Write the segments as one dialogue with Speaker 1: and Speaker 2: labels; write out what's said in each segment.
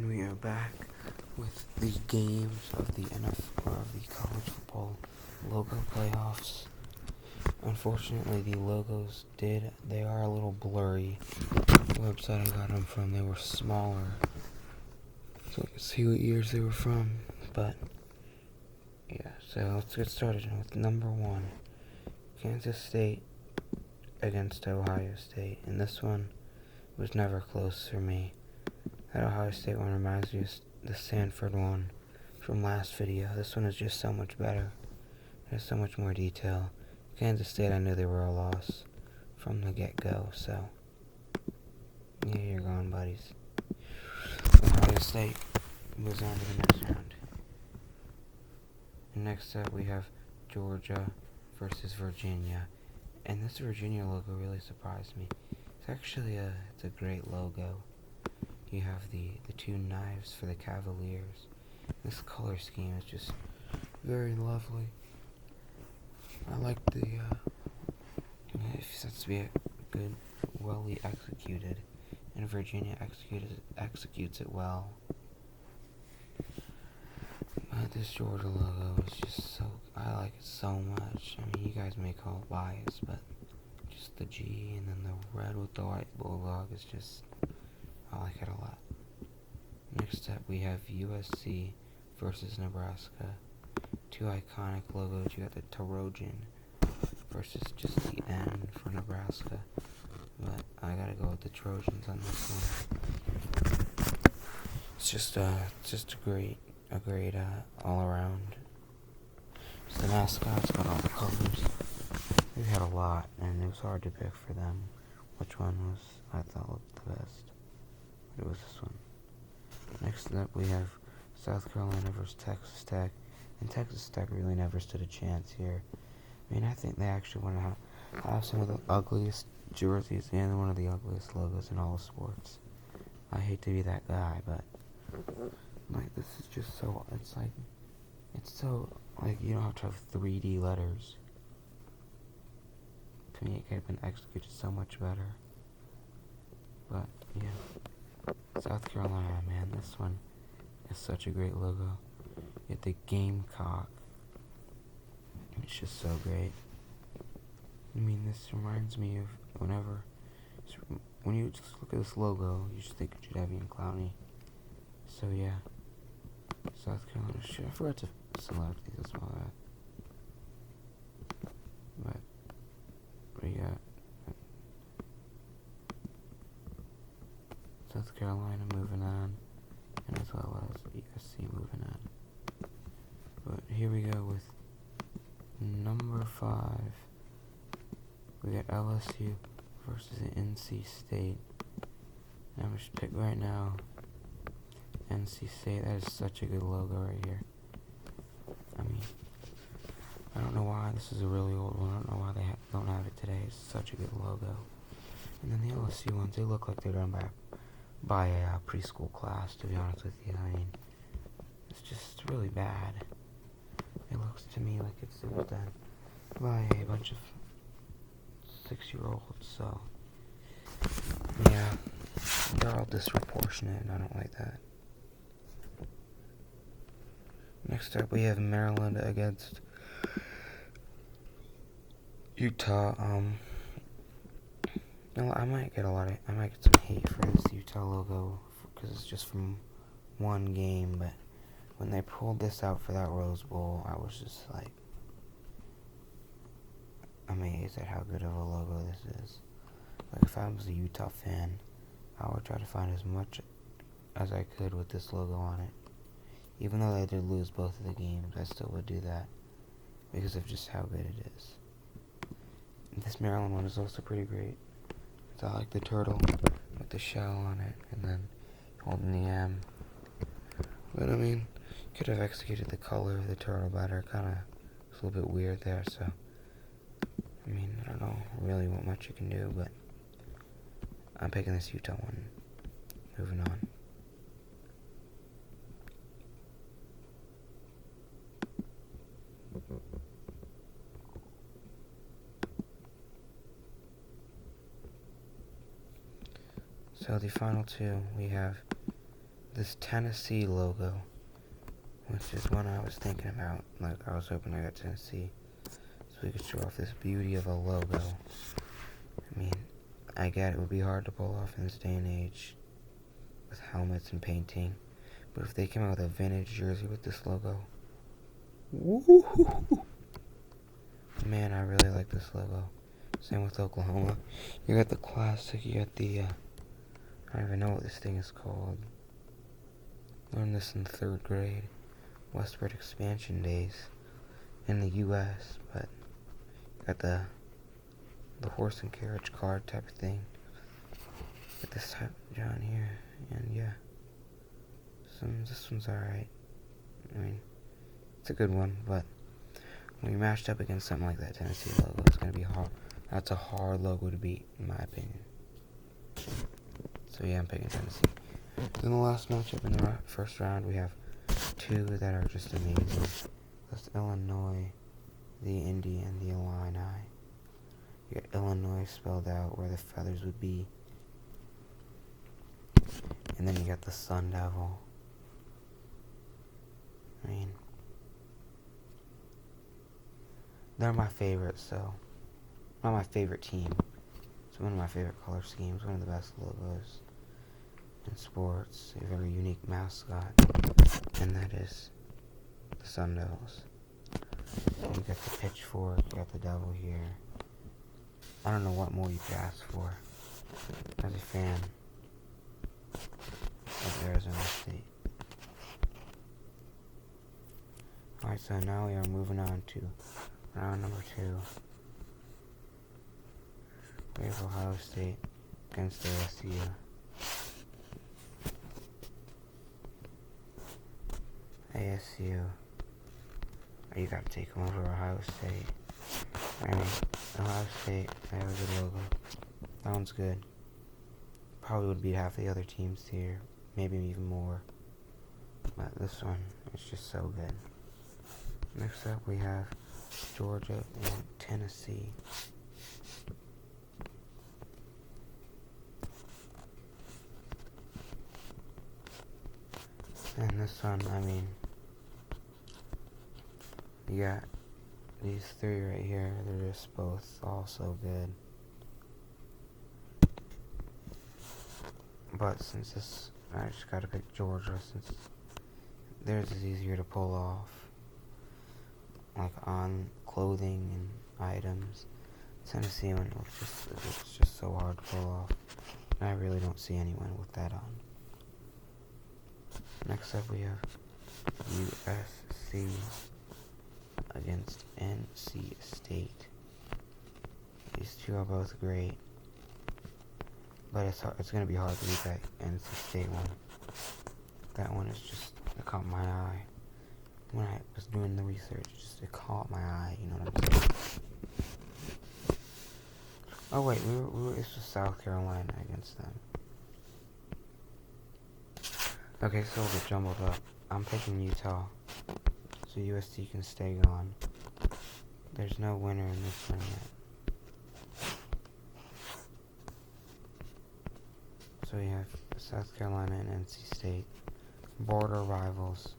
Speaker 1: And we are back with the games of the NFL or of the college football logo playoffs. Unfortunately, the logos they are a little blurry. The website I got them from, they were smaller, so I can see what years they were from. But yeah, so let's get started with number 1, Kansas State against Ohio State. And this one was never close for me. That Ohio State one reminds me of the Stanford one from last video. This one is just so much better. It has so much more detail. Kansas State, I knew they were a loss from the get-go, so yeah, you're gone, buddies. Ohio State moves on to the next round. And next up, we have Georgia versus Virginia. And this Virginia logo really surprised me. It's actually it's a great logo. You have the two knives for the Cavaliers. This color scheme is just very lovely. I like the, it seems to be a good, well executed, and Virginia executes it well. But this Georgia logo is just so, I like it so much. I mean, you guys may call it bias, but just the G and then the red with the white bulldog is just, I like it a lot. Next up, we have USC versus Nebraska. Two iconic logos. You got the Trojan versus just the N for Nebraska. But I gotta go with the Trojans on this one. It's just a great all around. It's the mascot. It's got all the colors. We've had a lot, and it was hard to pick for them which one I thought looked the best. But it was this one. Next up, we have South Carolina versus Texas Tech. And Texas Tech really never stood a chance here. I mean, I think they actually want to have some of the ugliest jerseys and one of the ugliest logos in all of sports. I hate to be that guy, but like, this is just so, it's so, like, you don't have to have 3D letters. To me, it could have been executed so much better. But, yeah. South Carolina, man, this one is such a great logo. You get the Gamecock. It's just so great. I mean, this reminds me of when you just look at this logo, you just think of Jadeveon Clowney. So yeah, South Carolina. Shit, I forgot to select these as well. But we got South Carolina moving on, and as well as USC moving on. But here we go with number 5. We got LSU versus NC State. And I'm just pick right now. NC State, that is such a good logo right here. I mean, I don't know why this is a really old one. I don't know why they don't have it today. It's such a good logo. And then the LSU ones, they look like they're done by a preschool class, to be honest with you. I mean, it's just really bad. It looks to me like it was done by a bunch of 6-year-olds, so yeah, they're all disproportionate, and I don't like that. Next up, we have Maryland against Utah. I might get some hate for this Utah logo because it's just from one game, but when they pulled this out for that Rose Bowl, I was just like amazed at how good of a logo this is. Like, if I was a Utah fan, I would try to find as much as I could with this logo on it. Even though they did lose both of the games, I still would do that because of just how good it is. And this Maryland one is also pretty great. I like the turtle with the shell on it and then holding the M. But I mean, could have executed the color of the turtle better. It's a little bit weird there, so I mean, I don't know really what much you can do, but I'm picking this Utah one. Moving on. So the final two, we have this Tennessee logo, which is one I was thinking about. Like, I was hoping I got Tennessee, so we could show off this beauty of a logo. I mean, I get it would be hard to pull off in this day and age with helmets and painting, but if they came out with a vintage jersey with this logo, woo-hoo-hoo. Man, I really like this logo. Same with Oklahoma. You got the classic, you got the, I don't even know what this thing is called. Learned this in 3rd grade. Westward expansion days in the U.S., but you got the horse and carriage card type of thing. Get this type down here, and yeah. This one's alright. I mean, it's a good one, but when you mashed up against something like that Tennessee logo, it's gonna be hard. That's a hard logo to beat, in my opinion. So yeah, I'm picking Tennessee. In the last matchup in the first round, we have two that are just amazing. That's Illinois, the Indy, and the Illini. You got Illinois spelled out where the feathers would be. And then you got the Sun Devil. I mean, they're my favorites, so not my favorite team. It's one of my favorite color schemes, one of the best logos in sports, a very unique mascot, and that is the Sun Devils. And you got the pitchfork, you got the devil here. I don't know what more you could ask for as a fan of Arizona State. Alright, so now we are moving on to round number 2. We have Ohio State against ASU. ASU. You gotta take them over Ohio State. I mean, Ohio State, they have a good logo. That one's good. Probably would beat half the other teams here. Maybe even more. But this one, it's just so good. Next up, we have Georgia and Tennessee. And this one, I mean, you got these three right here. They're just both all so good. But since this, I just gotta pick Georgia since theirs is easier to pull off. Like on clothing and items. Tennessee one, it's just so hard to pull off. And I really don't see anyone with that on. Next up we have USC against NC State. These two are both great. But it's going to be hard to beat that NC State one. That one is just, it caught my eye. When I was doing the research, it caught my eye, you know what I'm saying? Oh wait, this was South Carolina against them. Okay, so we'll get jumbled up. I'm picking Utah, so USC can stay gone. There's no winner in this one yet. So we have South Carolina and NC State, border rivals.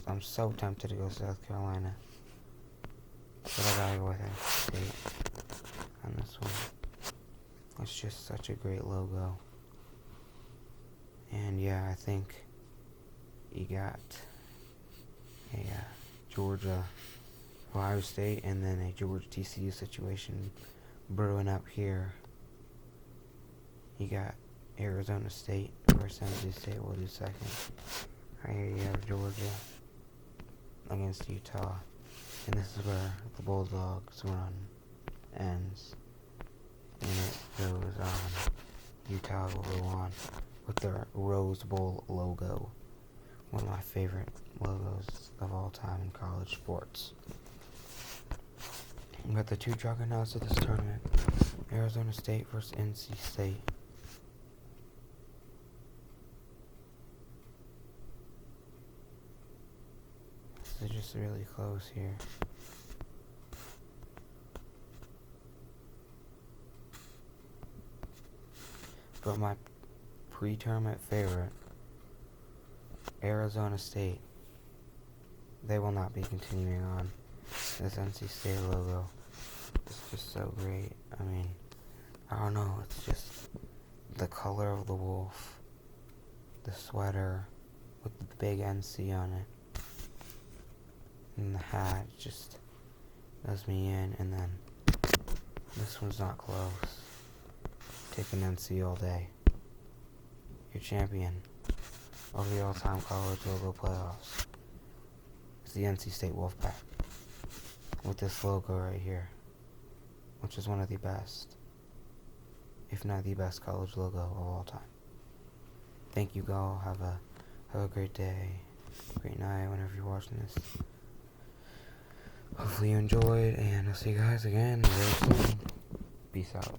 Speaker 1: I'm so tempted to go South Carolina, but I gotta go with NC State on this one. It's just such a great logo. And yeah, I think you got a Georgia, Ohio State, and then a Georgia TCU situation brewing up here. You got Arizona State versus NC State. We'll do second. Right here you have Georgia against Utah. And this is where the Bulldogs run ends. And it goes on. Utah will go on with their Rose Bowl logo. One of my favorite logos of all time in college sports. We got the two juggernauts of this tournament. Arizona State versus NC State. This is just really close here. But my pre-tournament favorite, Arizona State, they will not be continuing on. This NC State logo is just so great. I mean, I don't know, it's just the color of the wolf, the sweater with the big NC on it, and the hat just does me in. And then this one's not close. Take an NC all day. Your champion of the all-time college logo playoffs is the NC State Wolfpack with this logo right here, which is one of the best, if not the best, college logo of all time. Thank you, all. Have a great day, great night whenever you're watching this. Hopefully you enjoyed, and I'll see you guys again very soon. Peace out.